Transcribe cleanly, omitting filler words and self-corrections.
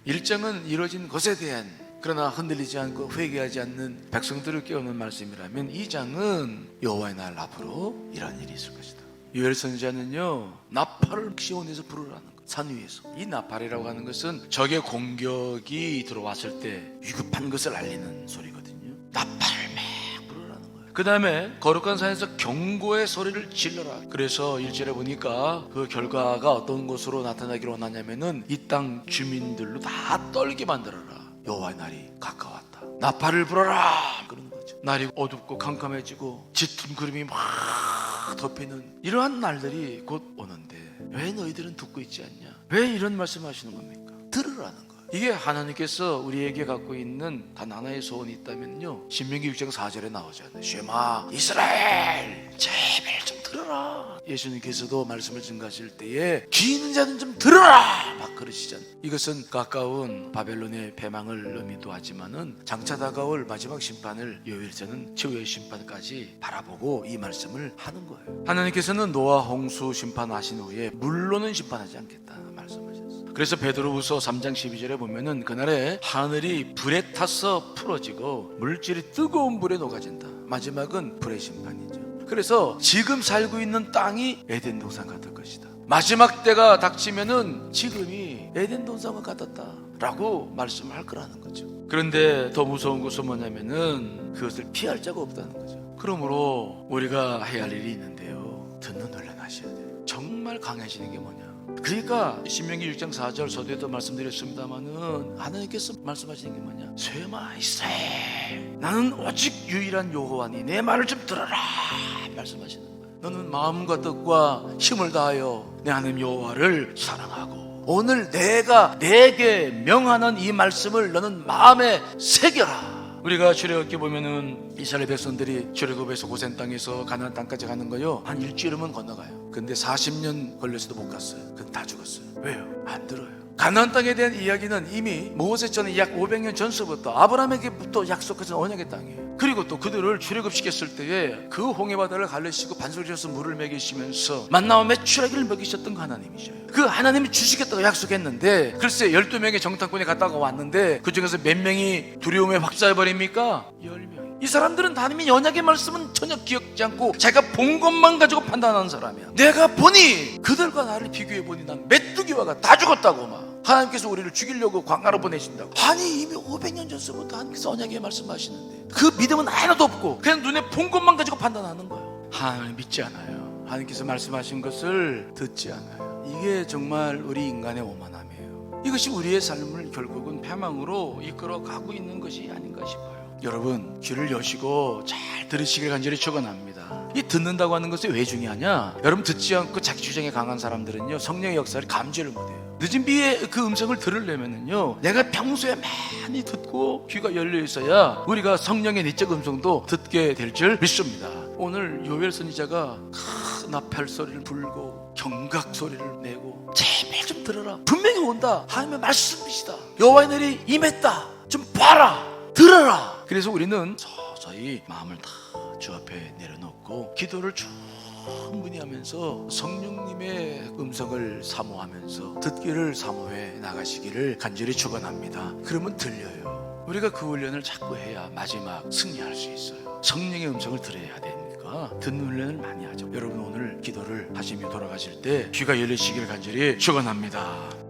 일정은 이루어진 것에 대한, 그러나 흔들리지 않고 회개하지 않는 백성들을 깨우는 말씀이라면 이 장은 여호와의 날 앞으로 이런 일이 있을 것이다. 요엘 선지자는요, 나팔을 시온에서 부르라는 것, 산 위에서. 이 나팔이라고 하는 것은 적의 공격이 들어왔을 때 위급한 것을 알리는 소리거든요. 나팔을 막 부르라는 거예요. 그 다음에 거룩한 산에서 경고의 소리를 질러라. 그래서 1절에 보니까 그 결과가 어떤 것으로 나타나기를 원하냐면은 이 땅 주민들로 다 떨게 만들어라. 여호와의 날이 가까웠다. 나팔을 불어라. 그러는 거죠. 날이 어둡고 캄캄해지고 짙은 구름이 막 덮이는 이러한 날들이 곧 오는데 왜 너희들은 듣고 있지 않냐? 왜 이런 말씀하시는 겁니까? 들으라는 거예요. 이게 하나님께서 우리에게 갖고 있는 단 하나의 소원이 있다면요, 신명기 6장 4절에 나오잖아요. 쉐마 이스라엘, 제발 좀 들어라. 예수님께서도 말씀을 증가하실 때에 귀 있는 자는 좀 들어라 막 그러시잖아요. 이것은 가까운 바벨론의 패망을 의미도 하지만은 장차 다가올 마지막 심판을, 요엘서는 최후의 심판까지 바라보고 이 말씀을 하는 거예요. 하나님께서는 노아 홍수 심판하신 후에 물로는 심판하지 않겠다 말씀하셨어요. 그래서 베드로후서 3장 12절에 보면은 그날에 하늘이 불에 타서 풀어지고 물질이 뜨거운 불에 녹아진다. 마지막은 불의 심판이죠. 그래서 지금 살고 있는 땅이 에덴 동산 같을 것이다. 마지막 때가 닥치면은 지금이 에덴 동산과 같았다라고 말씀을 할 거라는 거죠. 그런데 더 무서운 것은 뭐냐면은 그것을 피할 자가 없다는 거죠. 그러므로 우리가 해야 할 일이 있는데요, 듣는 훈련하셔야 돼요. 정말 강해지는 게 뭐냐? 그러니까 신명기 6장 4절 서두에도 말씀드렸습니다마는 하나님께서 말씀하시는 게 뭐냐? 쇠마 이스라엘, 나는 오직 유일한 여호와니 내 말을 좀 들어라 말씀하시는 거예요. 너는 마음과 뜻과 힘을 다하여 내 하나님 여호와를 사랑하고 오늘 내가 내게 명하는 이 말씀을 너는 마음에 새겨라. 우리가 출애굽기 보면은 이스라엘 백성들이 출애굽에서 고센 땅에서 가나안 땅까지 가는 거요, 한 일주일이면 건너가요. 근데 40년 걸려서도 못 갔어요. 그건 다 죽었어요. 왜요? 안 들어요. 가나안 땅에 대한 이야기는 이미 모세 전에 약 500년 전서부터 아브라함에게부터 약속하신 언약의 땅이에요. 그리고 또 그들을 출애굽시켰을 때에 그 홍해 바다를 갈르시고 반석에서 물을 먹이시면서 만나와 메추라기를 먹이셨던 그 하나님이죠. 그 하나님이 주시겠다고 약속했는데 글쎄 12명의 정탐꾼이 갔다가 왔는데 그 중에서 몇 명이 두려움에 확자해버립니까? 10명. 이 사람들은 하나님의 언약의 말씀은 전혀 기억지 않고 자기가 본 것만 가지고 판단하는 사람이야. 내가 보니 그들과 나를 비교해보니 난 메뚜기와가 다 죽었다고. 막 하나님께서 우리를 죽이려고 광야로 보내신다고. 아니 이미 500년 전서부터 하나님께서 언약의 말씀하시는데 그 믿음은 하나도 없고 그냥 눈에 본 것만 가지고 판단하는 거예요. 하나님 믿지 않아요. 하나님께서 말씀하신 것을 듣지 않아요. 이게 정말 우리 인간의 오만함이에요. 이것이 우리의 삶을 결국은 패망으로 이끌어가고 있는 것이 아닌가 싶어요. 여러분 귀를 여시고 잘 들으시길 간절히 축원합니다. 이 듣는다고 하는 것이 왜 중요하냐? 여러분 듣지 않고 자기 주장에 강한 사람들은요, 성령의 역사를 감지를 못해요. 늦은 비에 그 음성을 들으려면은요, 내가 평소에 많이 듣고 귀가 열려 있어야 우리가 성령의 내적 음성도 듣게 될 줄 믿습니다. 오늘 요엘 선지자가 나팔 소리를 불고 경각 소리를 내고 제발 좀 들어라, 분명히 온다, 하나님의 말씀이시다, 여호와의 날이 임했다, 좀 봐라, 들어라. 그래서 우리는 서서히 마음을 다 주 앞에 내려놓고 기도를 충분히 하면서 성령님의 음성을 사모하면서 듣기를 사모해 나가시기를 간절히 축원합니다. 그러면 들려요. 우리가 그 훈련을 자꾸 해야 마지막 승리할 수 있어요. 성령의 음성을 들어야 되니까 듣는 훈련을 많이 하죠. 여러분 오늘 기도를 하시며 돌아가실 때 귀가 열리시기를 간절히 축원합니다.